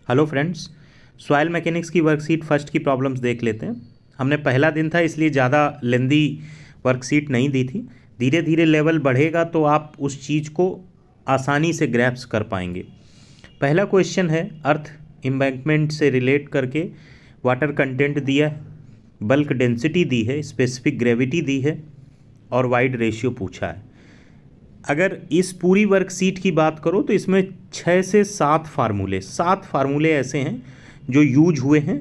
Hello friends, soil mechanics की worksheet first की problems देख लेते हैं। हमने पहला दिन था इसलिए ज़्यादा लेंदी वर्कशीट नहीं दी थी। धीरे धीरे लेवल बढ़ेगा तो आप उस चीज़ को आसानी से ग्रैप्स कर पाएंगे। पहला क्वेश्चन है, अर्थ एम्बैंकमेंट से रिलेट करके वाटर कंटेंट दिया है, बल्क डेंसिटी दी है, स्पेसिफिक ग्रेविटी दी है और वाइड रेशियो पूछा है। अगर इस पूरी वर्कशीट की बात करो तो इसमें 6 से 7 फार्मूले ऐसे हैं जो यूज हुए हैं।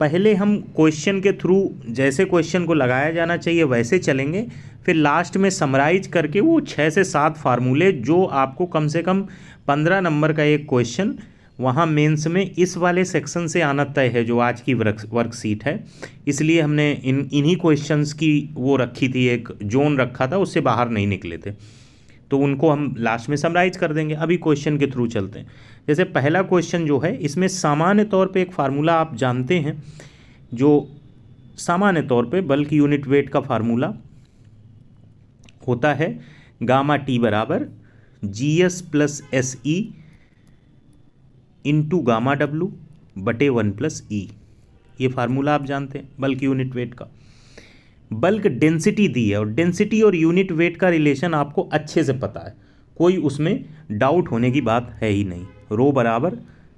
पहले हम क्वेश्चन के थ्रू जैसे क्वेश्चन को लगाया जाना चाहिए वैसे चलेंगे, फिर लास्ट में समराइज करके वो 6 से 7 फार्मूले जो आपको कम से कम 15 नंबर का एक क्वेश्चन वहाँ मेंस में इस वाले सेक्शन से आना तय है जो आज की वर्कशीट है। इसलिए हमने इन्हीं क्वेश्चंस की वो रखी थी, एक जोन रखा था, उससे बाहर नहीं निकले थे, तो उनको हम लास्ट में समराइज कर देंगे। अभी क्वेश्चन के थ्रू चलते हैं। जैसे पहला क्वेश्चन जो है इसमें सामान्य तौर पे एक फार्मूला आप जानते हैं, जो सामान्य तौर पे बल्क यूनिट वेट का फार्मूला होता है गामा टी बराबर GS plus SE into gamma W बटे 1 प्लस ई। ये फार्मूला आप जानते हैं बल्क यूनिट वेट का। बल्क डेंसिटी दी है और डेंसिटी और यूनिट वेट का रिलेशन आपको अच्छे से पता है, कोई उसमें डाउट होने की बात है ही नहीं। रो बराबर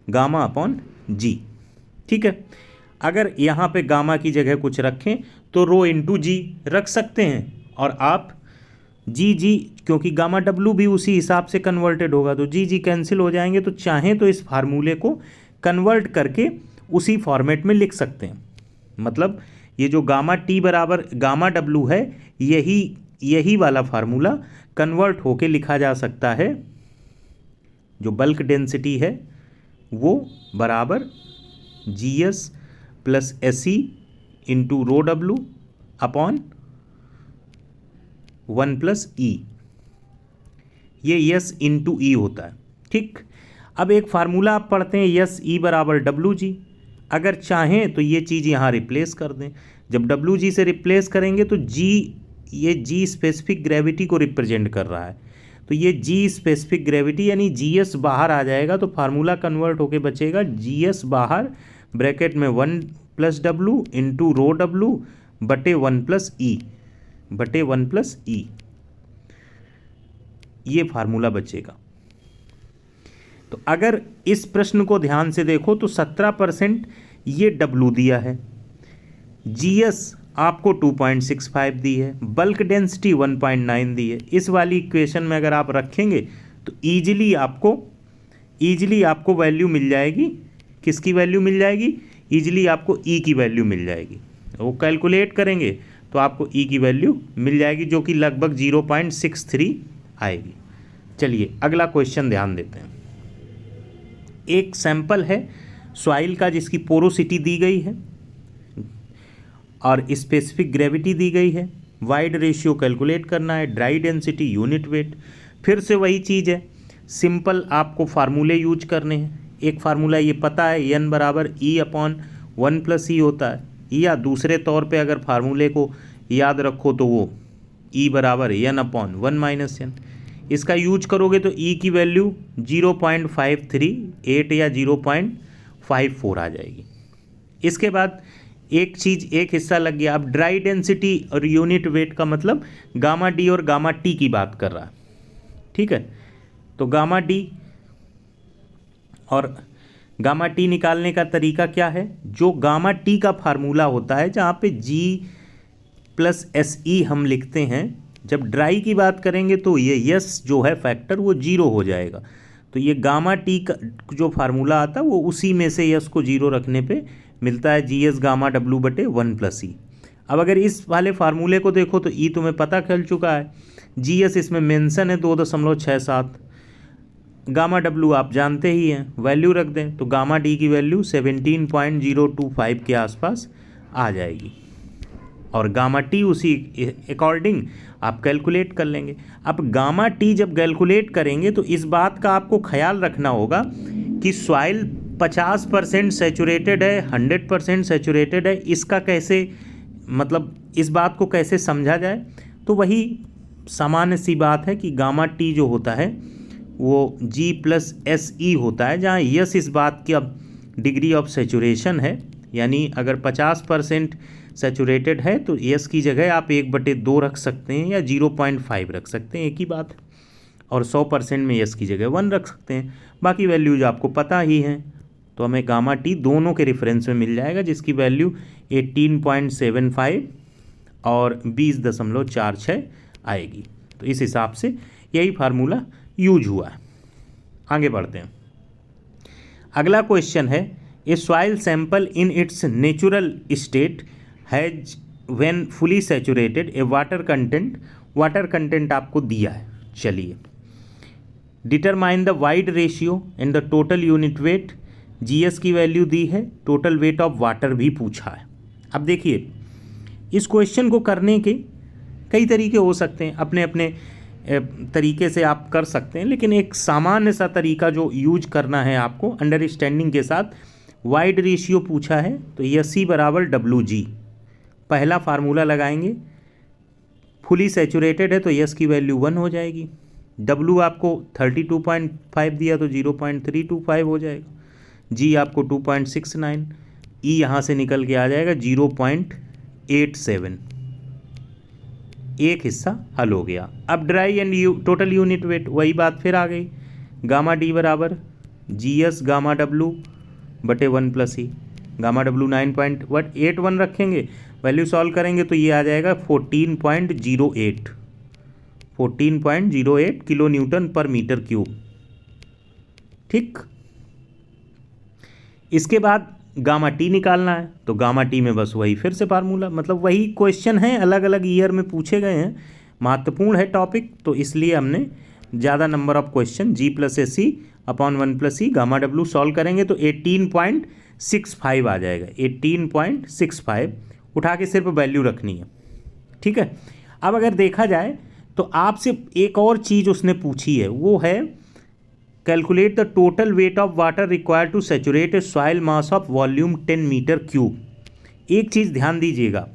गामा अपॉन जी, ठीक है। अगर यहाँ पे गामा की जगह कुछ रखें तो रो इंटू जी रख सकते हैं, और आप जी क्योंकि गामा डब्लू भी उसी हिसाब से कन्वर्टेड होगा तो जी कैंसिल हो जाएंगे। तो चाहें तो इस फार्मूले को कन्वर्ट करके उसी फॉर्मेट में लिख सकते हैं। मतलब ये जो गामा टी बराबर गामा डब्लू है, यही वाला फार्मूला कन्वर्ट होके लिखा जा सकता है। जो बल्क डेंसिटी है वो बराबर GS plus SE into rho W upon 1 plus E. ये यस इंटू ई होता है, ठीक। अब एक फार्मूला आप पढ़ते हैं यस ई बराबर WG। अगर चाहें तो ये चीज़ यहाँ रिप्लेस कर दें। जब WG से रिप्लेस करेंगे तो ये G स्पेसिफिक ग्रेविटी को रिप्रेजेंट कर रहा है, तो ये G स्पेसिफिक ग्रेविटी यानी GS बाहर आ जाएगा, तो फार्मूला कन्वर्ट होके बचेगा GS बाहर ब्रैकेट में 1 plus W into rho W बटे 1 प्लस ई। ये फार्मूला बचेगा। तो अगर इस प्रश्न को ध्यान से देखो तो 17% ये W दिया है, GS आपको 2.65 दी है, बल्क डेंसिटी 1.9 दी है। इस वाली इक्वेशन में अगर आप रखेंगे तो ईजिली आपको वैल्यू मिल जाएगी। किसकी वैल्यू मिल जाएगी? ईजिली आपको E की वैल्यू मिल जाएगी। वो कैलकुलेट करेंगे तो आपको E की वैल्यू मिल जाएगी, जो कि लगभग 0.63 आएगी। चलिए अगला क्वेश्चन ध्यान देते हैं। एक सैंपल है सॉइल का जिसकी पोरोसिटी दी गई है और स्पेसिफिक ग्रेविटी दी गई है, वाइड रेशियो कैलकुलेट करना है, ड्राई डेंसिटी, यूनिट वेट। फिर से वही चीज़ है, सिंपल आपको फार्मूले यूज करने हैं। एक फार्मूला ये पता है N बराबर E अपॉन 1 प्लस ई होता है, या दूसरे तौर पे अगर फार्मूले को याद रखो तो वो E बराबर N अपॉन 1 माइनस N। इसका यूज करोगे तो E की वैल्यू 0.538 या 0.54 आ जाएगी। इसके बाद एक हिस्सा लग गया। अब ड्राई डेंसिटी और यूनिट वेट का मतलब गामा डी और गामा टी की बात कर रहा है, ठीक है। तो गामा डी और गामा टी निकालने का तरीका क्या है? जो गामा टी का फार्मूला होता है जहाँ पे G प्लस SE हम लिखते हैं, जब ड्राई की बात करेंगे तो ये यस जो है फैक्टर वो 0 हो जाएगा। तो ये गामा टी का जो फार्मूला आता है वो उसी में से यस को 0 रखने पे मिलता है GS गामा डब्लू बटे 1 प्लस ई। अब अगर इस वाले फार्मूले को देखो तो ई तुम्हें पता चल चुका है, GS इसमें मेंशन है 2.67, गामा डब्लू आप जानते ही हैं, वैल्यू रख दें तो गामा डी की वैल्यू 17.025 के आसपास आ जाएगी, और गामा टी उसी अकॉर्डिंग आप कैलकुलेट कर लेंगे। अब गामा टी जब कैलकुलेट करेंगे तो इस बात का आपको ख्याल रखना होगा कि सॉइल 50% सैचुरेटेड है, 100% सैचुरेटेड है। इसका कैसे मतलब इस बात को कैसे समझा जाए? तो वही सामान्य सी बात है कि गामा टी जो होता है वो G प्लस SE होता है, जहाँ यस इस बात की अब डिग्री ऑफ सेचुरेशन है, यानी अगर 50% सेचुरेटेड है तो यस की जगह आप 1/2 रख सकते हैं या 0.5 रख सकते हैं, एक ही बात है। और 100% में यस की जगह 1 रख सकते हैं। बाकी वैल्यूज आपको पता ही हैं, तो हमें गामा टी दोनों के रेफरेंस में मिल जाएगा, जिसकी वैल्यू 18.75 और 20.46 आएगी। तो इस हिसाब से यही फार्मूला यूज हुआ है। आगे बढ़ते हैं। अगला क्वेश्चन है, a soil sample in its natural state has when fully saturated a water content आपको दिया है। चलिए, determine the void ratio and the total unit weight. GS की वैल्यू दी है, टोटल वेट ऑफ वाटर भी पूछा है। अब देखिए, इस क्वेश्चन को करने के कई तरीके हो सकते हैं, अपने अपने तरीके से आप कर सकते हैं, लेकिन एक सामान्य सा तरीका जो यूज करना है आपको अंडरस्टैंडिंग के साथ, वाइड रेशियो पूछा है तो यस सी बराबर डब्लू जी। पहला फार्मूला लगाएंगे, फुली सैचुरेटेड है तो यस की वैल्यू 1 हो जाएगी। डब्लू आपको 32.5 दिया तो 0.325 हो जाएगा। जी आपको 2.69, ई यहाँ से निकल के आ जाएगा 0.87। एक हिस्सा हल हो गया। अब dry and total unit wait, वही बात फिर आ गई। गामा डी बराबर जी एस गामा डब्लू बटे 1 + ई। गामा डब्लू 9.81 रखेंगे, वैल्यू सॉल्व करेंगे तो ये आ जाएगा 14.08 किलो न्यूटन पर मीटर क्यूब। ठीक, इसके बाद गामा टी निकालना है, तो गामा टी में बस वही फिर से फार्मूला, मतलब वही क्वेश्चन है, अलग अलग ईयर में पूछे गए हैं, महत्वपूर्ण है टॉपिक, तो इसलिए हमने ज़्यादा number of question G plus A C upon 1 + E gamma W solve करेंगे तो 18.65 आ जाएगा। 18.65 उठा के सिर्फ वैल्यू रखनी है। ठीक है, अब अगर देखा जाए तो आपसे एक और चीज़ उसने पूछी है, वो है calculate the total weight of water required to saturate a soil mass of volume 10 metre cube. एक चीज़ ध्यान दीजिएगा,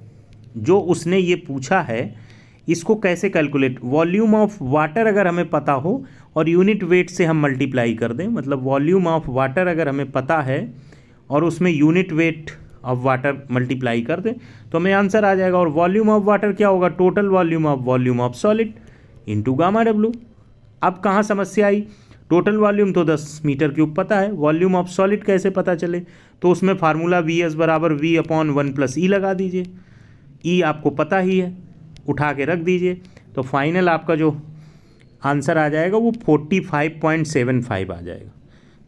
जो उसने ये पूछा है इसको कैसे कैलकुलेट, वॉल्यूम ऑफ वाटर अगर हमें पता हो और यूनिट वेट से हम मल्टीप्लाई कर दें, मतलब वॉल्यूम ऑफ वाटर अगर हमें पता है और उसमें unit weight of water multiply कर दें तो हमें आंसर आ जाएगा। और वॉल्यूम ऑफ वाटर क्या होगा, total volume of solid into gamma W. अब कहाँ समस्या आई, टोटल वॉल्यूम तो 10 मीटर क्यूब पता है, वॉल्यूम ऑफ सॉलिड कैसे पता चले, तो उसमें फार्मूला वी एस बराबर वी अपॉन 1 + ई लगा दीजिए। ई आपको पता ही है, उठा के रख दीजिए, तो फाइनल आपका जो आंसर आ जाएगा वो 45.75 आ जाएगा।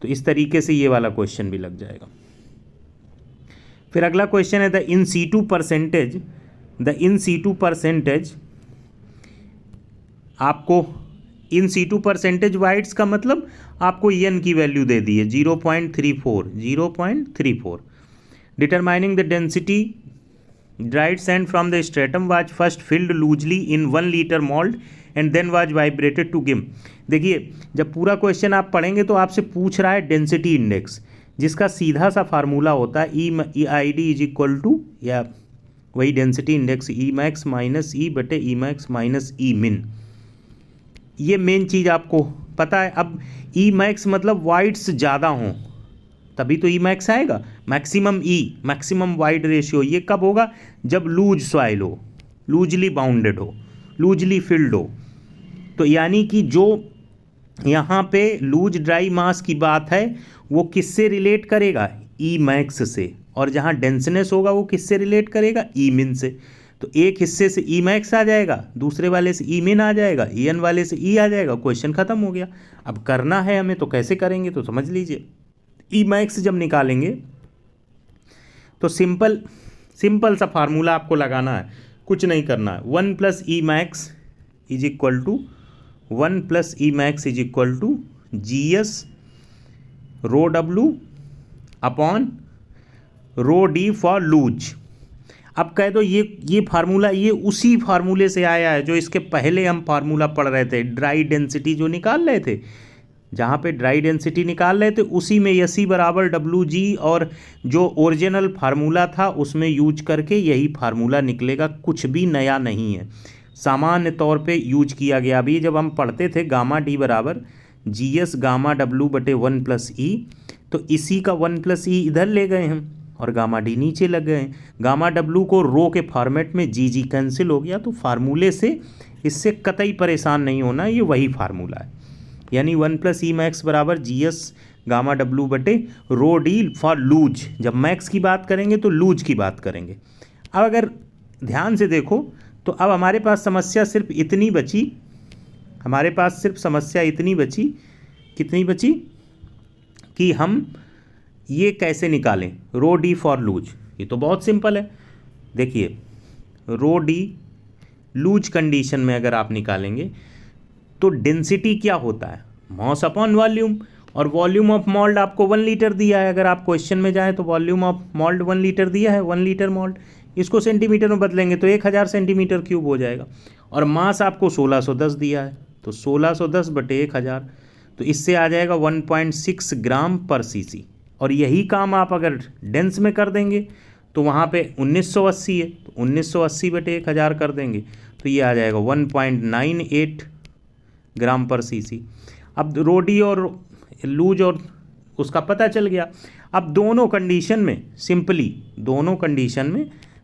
तो इस तरीके से ये वाला क्वेश्चन भी लग जाएगा। फिर अगला क्वेश्चन है द इन सीटू परसेंटेज। आपको इन सीटू परसेंटेज वाइड्स का मतलब आपको एन की वैल्यू दे दी है 0.34। Determining the density dried sand from the stratum was first filled loosely in 1 litre mould and then was vibrated to गिम। देखिए, जब पूरा क्वेश्चन आप पढ़ेंगे तो आपसे पूछ रहा है डेंसिटी इंडेक्स, जिसका सीधा सा फार्मूला होता है E I D is equal to, या वही density index E max minus E बटे ई मैक्स माइनस ई मिन। ये मेन चीज़ आपको पता है। अब ई मैक्स मतलब वाइड्स ज़्यादा हों तभी तो ई मैक्स आएगा। मैक्सिमम वाइड रेशियो ये कब होगा, जब लूज सॉइल हो, लूजली बाउंडेड हो, लूजली फिल्ड हो। तो यानी कि जो यहाँ पे लूज ड्राई मास की बात है वो किससे रिलेट करेगा, ई मैक्स से, और जहाँ डेंसनेस होगा वो किससे रिलेट करेगा, ई मिन से। तो एक हिस्से से ई मैक्स आ जाएगा, दूसरे वाले से ई मिन आ जाएगा, ई एन वाले से ई आ जाएगा, क्वेश्चन खत्म हो गया। अब करना है हमें तो कैसे करेंगे, तो समझ लीजिए। ई मैक्स जब निकालेंगे तो सिंपल सा फार्मूला आपको लगाना है, कुछ नहीं करना है। 1 + E max is equal to G S rho W upon rho D for loose. अब कह दो ये फार्मूला ये उसी फार्मूले से आया है जो इसके पहले हम फार्मूला पढ़ रहे थे, ड्राई डेंसिटी जो निकाल रहे थे, जहाँ पे ड्राई डेंसिटी निकाल रहे थे उसी में यसी बराबर डब्लू जी, और जो ओरिजिनल फार्मूला था उसमें यूज करके यही फार्मूला निकलेगा, कुछ भी नया नहीं है, सामान्य तौर पे यूज किया गया। अभी जब हम पढ़ते थे गामा डी बराबर जी एस गामा डब्लू बटे 1 + ई, तो इसी का 1 + ई इधर ले गए हम और गामा डी नीचे लग गए हैं। गामा डब्लू को रो के फॉर्मेट में जी कैंसिल हो गया, तो फार्मूले से इससे कतई परेशान नहीं होना, ये वही फार्मूला है। यानी 1 + ई मैक्स बराबर जी एस गामा डब्लू बटे रो डी फॉर लूज। जब मैक्स की बात करेंगे तो लूज की बात करेंगे। अब अगर ध्यान से देखो तो अब हमारे पास समस्या सिर्फ इतनी बची, हमारे पास सिर्फ समस्या इतनी बची, कितनी बची कि हम ये कैसे निकालें रो डी फॉर लूज। ये तो बहुत सिंपल है। देखिए रो डी लूज कंडीशन में अगर आप निकालेंगे तो डेंसिटी क्या होता है, मॉस अपॉन वॉल्यूम, और वॉल्यूम ऑफ मॉल्ड आपको 1 लीटर दिया है। अगर आप क्वेश्चन में जाए तो वॉल्यूम ऑफ मॉल्ड 1 लीटर दिया है, 1 लीटर मॉल्ड, इसको सेंटीमीटर में बदलेंगे तो 1000 सेंटीमीटर क्यूब हो जाएगा। और मास आपको 1610 दिया है, तो 1610 बटे 1000, तो इससे आ जाएगा 1.6 ग्राम पर सीसी। और यही काम आप अगर डेंस में कर देंगे तो वहाँ पे 1980 है, तो 1980 बटे 1000 कर देंगे तो ये आ जाएगा 1.98 ग्राम पर सीसी। अब रोडी और लूज और उसका पता चल गया। अब दोनों कंडीशन में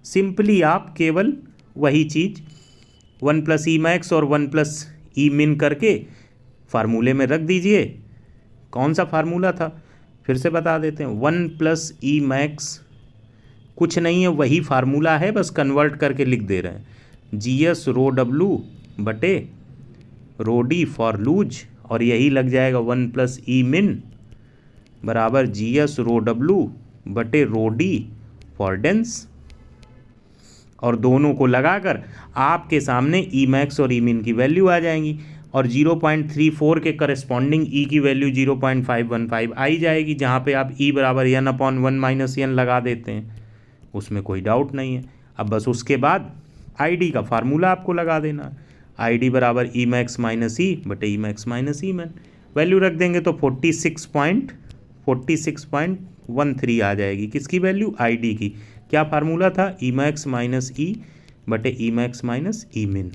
सिंपली आप केवल वही चीज़ 1 + ई मैक्स और 1 + ई मिन करके फार्मूले में रख दीजिए। कौन सा फार्मूला था फिर से बता देते हैं, 1 + ई मैक्स कुछ नहीं है, वही फार्मूला है, बस कन्वर्ट करके लिख दे रहे हैं, जी एस रो डब्लू बटे रो डी फॉर लूज, और यही लग जाएगा 1 + ई मिन बराबर जी एस रो डब्लू बटे रो डी फॉर डेंस। और दोनों को लगाकर आपके सामने ई मैक्स और ई मिन की वैल्यू आ जाएंगी, और 0.34 के करस्पॉन्डिंग ई की वैल्यू 0.515 आई जाएगी, जहाँ पे आप ई बराबर n/1 - n लगा देते हैं, उसमें कोई डाउट नहीं है। अब बस उसके बाद आई डी का फार्मूला आपको लगा देना है, आई डी बराबर ई मैक्स - ई बटे ई मैक्स - ई मिन, वैल्यू रख देंगे तो 46.13 आ जाएगी। किसकी वैल्यू, आई डी की। क्या फार्मूला था, ई मैक्स - ई बटे ई मैक्स - ई मिन।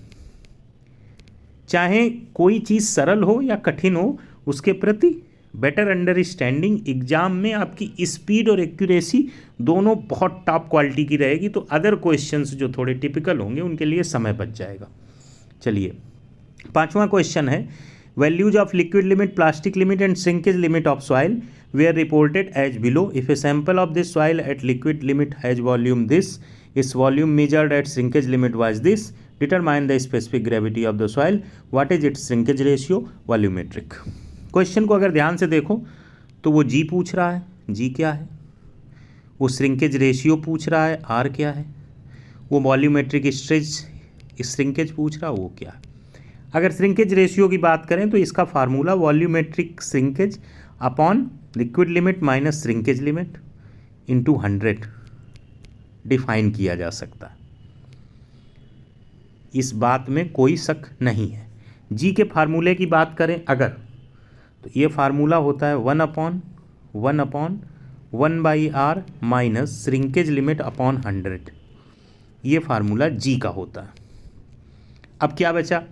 चाहे कोई चीज़ सरल हो या कठिन हो, उसके प्रति बेटर अंडरस्टैंडिंग एग्जाम में आपकी स्पीड और एक्यूरेसी दोनों बहुत टॉप क्वालिटी की रहेगी, तो अदर क्वेश्चंस जो थोड़े टिपिकल होंगे उनके लिए समय बच जाएगा। चलिए 5वां क्वेश्चन है, values of liquid limit, plastic limit and shrinkage limit of soil were reported as below. If a sample of this soil at liquid limit has volume this, its volume measured at shrinkage limit was this, determine the specific gravity of the soil, what is its shrinkage ratio, volumetric। Question को अगर ध्यान से देखो तो वो जी पूछ रहा है, जी क्या है, वो श्रिंकेज रेशियो पूछ रहा है, आर क्या है, वो वॉल्यूमेट्रिक श्रिंकेज पूछ रहा है, वो क्या है। अगर श्रिंकेज रेशियो की बात करें तो इसका formula volumetric shrinkage upon liquid limit minus shrinkage limit into 100 define किया जा सकता है, इस बात में कोई शक नहीं है। जी के फार्मूले की बात करें अगर, तो ये फार्मूला होता है 1/1/1/r minus shrinkage limit upon 100, ये फार्मूला जी का होता है। अब क्या बचा,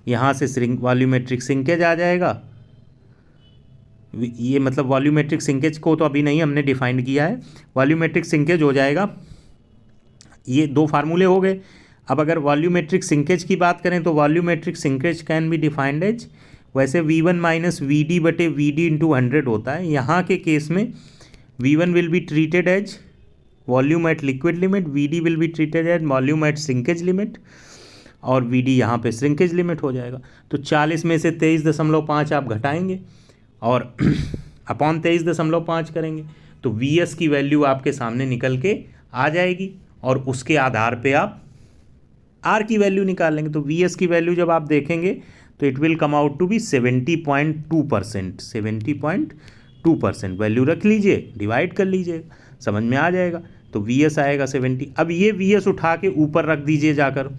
यहाँ से वॉल्यूमेट्रिक श्रिंकेज आ जाएगा, ये मतलब वॉल्यूमेट्रिक श्रिंकेज को तो अभी नहीं हमने डिफाइन किया है, वॉल्यूमेट्रिक श्रिंकेज हो जाएगा, ये दो फार्मूले हो गए। अब अगर वॉल्यूमेट्रिक श्रिंकेज की बात करें तो volumetric shrinkage can be defined as, वैसे V1 माइनस VD बटे VD इंटू 100 होता है, यहाँ के केस में V1 will be treated as volume at liquid limit, VD will be treated as volume at shrinkage limit, और VD यहाँ पे श्रिंकेज लिमिट हो जाएगा। तो 40 में से 23.5 आप घटाएंगे और अपॉन 23.5 करेंगे तो VS की वैल्यू आपके सामने निकल के आ जाएगी, और उसके आधार पे आप R की वैल्यू निकाल लेंगे। तो VS की वैल्यू जब आप देखेंगे तो it will come out to be 70.2%, 70.2%। Value रख लीजिए, डिवाइड कर लीजिए, समझ में आ जाएगा। तो VS आएगा 70। अब ये VS उठा के ऊपर रख दीजिए जाकर,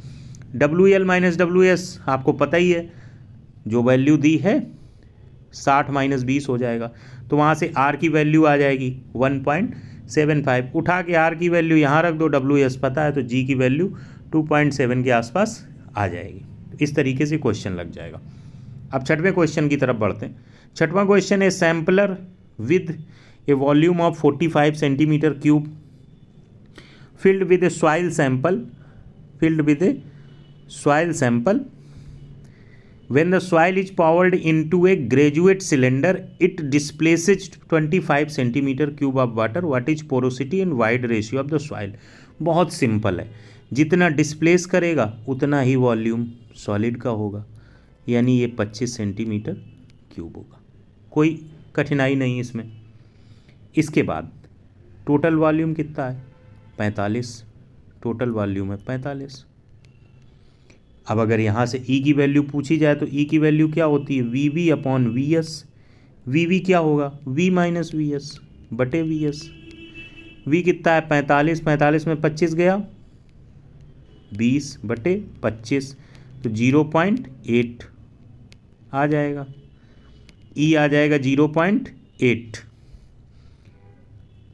WL माइनस WS आपको पता ही है, जो वैल्यू दी है 60 माइनस 20 हो जाएगा, तो वहाँ से R की वैल्यू आ जाएगी 1.75। उठा के R की वैल्यू यहाँ रख दो, WS पता है, तो G की वैल्यू 2.7 के आसपास आ जाएगी। इस तरीके से क्वेश्चन लग जाएगा। अब 6वें क्वेश्चन की तरफ बढ़ते हैं। 6वां क्वेश्चन है, sampler with a volume of 45 centimeter cube filled with a soil sample, when the soil is poured into a graduate cylinder, it displaces 25 centimeter cube of water. What is porosity and void ratio of the soil? बहुत simple है, जितना displace करेगा उतना ही volume solid का होगा, यानी ये 25 centimetre cube होगा। कोई कठिनाई नहीं इसमें। इसके बाद टोटल वॉल्यूम कितना है? 45। टोटल वॉल्यूम है 45। अब अगर यहाँ से E की वैल्यू पूछी जाए तो E की वैल्यू क्या होती है? VV upon VS। VV क्या होगा? V माइनस VS बटे VS। V कितना है? 45। 45 में 25 गया, 20 बटे 25, तो 0.8 आ जाएगा। E आ जाएगा 0.8।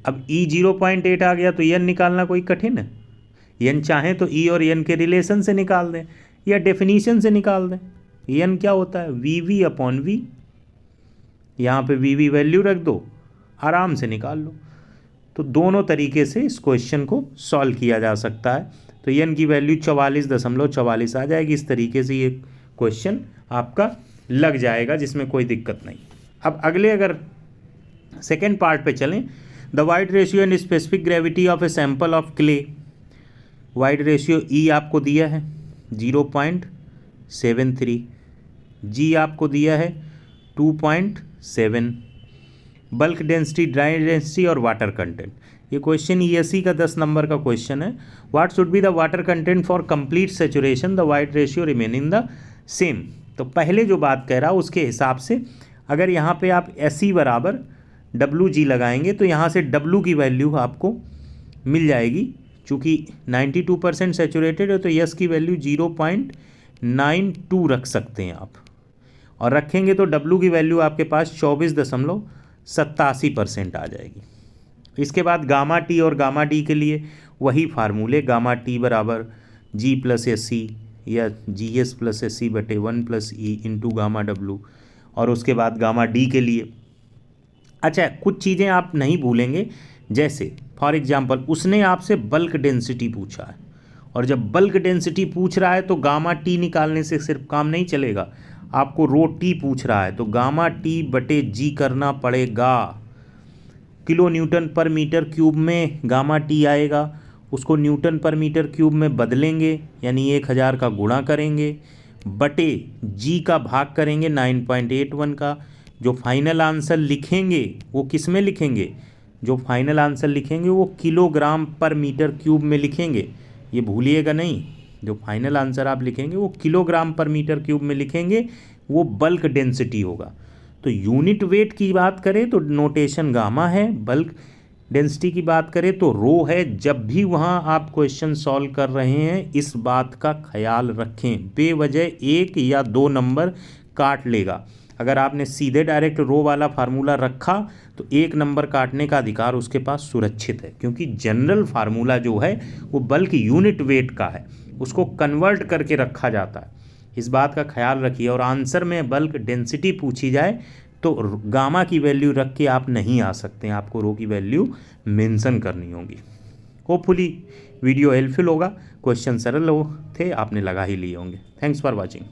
अब E 0.8 आ गया तो N निकालना कोई कठिन है? N चाहे तो E और N के रिलेशन से निकाल दें या डेफिनीशन से निकाल दें। N क्या होता है? VV upon V। यहाँ पे VV वैल्यू रख दो, आराम से निकाल लो। तो दोनों तरीके से इस क्वेश्चन को सॉल्व किया जा सकता है। तो N की वैल्यू 44.44 आ जाएगी। इस तरीके से ये क्वेश्चन आपका लग जाएगा, जिसमें कोई दिक्कत नहीं। अब अगले अगर सेकेंड पार्ट पे चलें, the void ratio and specific gravity of a sample of clay. Void ratio E आपको दिया है 0.73, G आपको दिया है 2.7, बल्क डेंसिटी, ड्राई डेंसिटी और वाटर कंटेंट। ये क्वेश्चन ESE का 10 नंबर का क्वेश्चन है। What should be the water content for complete saturation, the void ratio remaining the same. तो पहले जो बात कह रहा उसके हिसाब से अगर यहाँ पे आप SE बराबर WG लगाएंगे तो यहाँ से W की वैल्यू आपको मिल जाएगी। चूँकि 92% सेचुरेटेड है तो S की वैल्यू 0.92 रख सकते हैं आप, और रखेंगे तो W की वैल्यू आपके पास 24.87% आ जाएगी। इसके बाद गामा T और गामा D के लिए वही फार्मूले, गामा T बराबर G प्लस SE या GS प्लस SE बटे 1 plus E into gamma W। और उसके बाद गामा D के लिए अच्छा कुछ चीज़ें आप नहीं भूलेंगे, जैसे फॉर एग्जांपल उसने आपसे बल्क डेंसिटी पूछा है, और जब बल्क डेंसिटी पूछ रहा है तो गामा T निकालने से सिर्फ काम नहीं चलेगा, आपको रो T पूछ रहा है तो गामा T बटे G करना पड़ेगा। किलो न्यूटन पर मीटर क्यूब में गामा T आएगा, उसको न्यूटन पर मीटर क्यूब में बदलेंगे, यानी 1000 का गुणा करेंगे, बटे G का भाग करेंगे 9.81 का। जो फाइनल आंसर लिखेंगे वो किस में लिखेंगे? जो फाइनल आंसर लिखेंगे वो किलोग्राम पर मीटर क्यूब में लिखेंगे, ये भूलिएगा नहीं। जो फाइनल आंसर आप लिखेंगे वो किलोग्राम पर मीटर क्यूब में लिखेंगे, वो बल्क डेंसिटी होगा। तो यूनिट वेट की बात करें तो नोटेशन गामा है, बल्क डेंसिटी की बात करें तो रो है। जब भी वहाँ आप क्वेश्चन सॉल्व कर रहे हैं इस बात का ख्याल रखें, बेवजह 1 या 2 नंबर काट लेगा। अगर आपने सीधे डायरेक्ट रो वाला फार्मूला रखा तो 1 नंबर काटने का अधिकार उसके पास सुरक्षित है, क्योंकि जनरल फार्मूला जो है वो बल्क यूनिट वेट का है, उसको कन्वर्ट करके रखा जाता है। इस बात का ख्याल रखिए। और आंसर में बल्क डेंसिटी पूछी जाए तो गामा की वैल्यू रख के आप नहीं आ सकते हैं, आपको रो की वैल्यू मेंशन करनी होगी। होपफुली वीडियो हेल्पफुल होगा। क्वेश्चन सरल थे, आपने लगा ही लिए होंगे। Thanks for watching.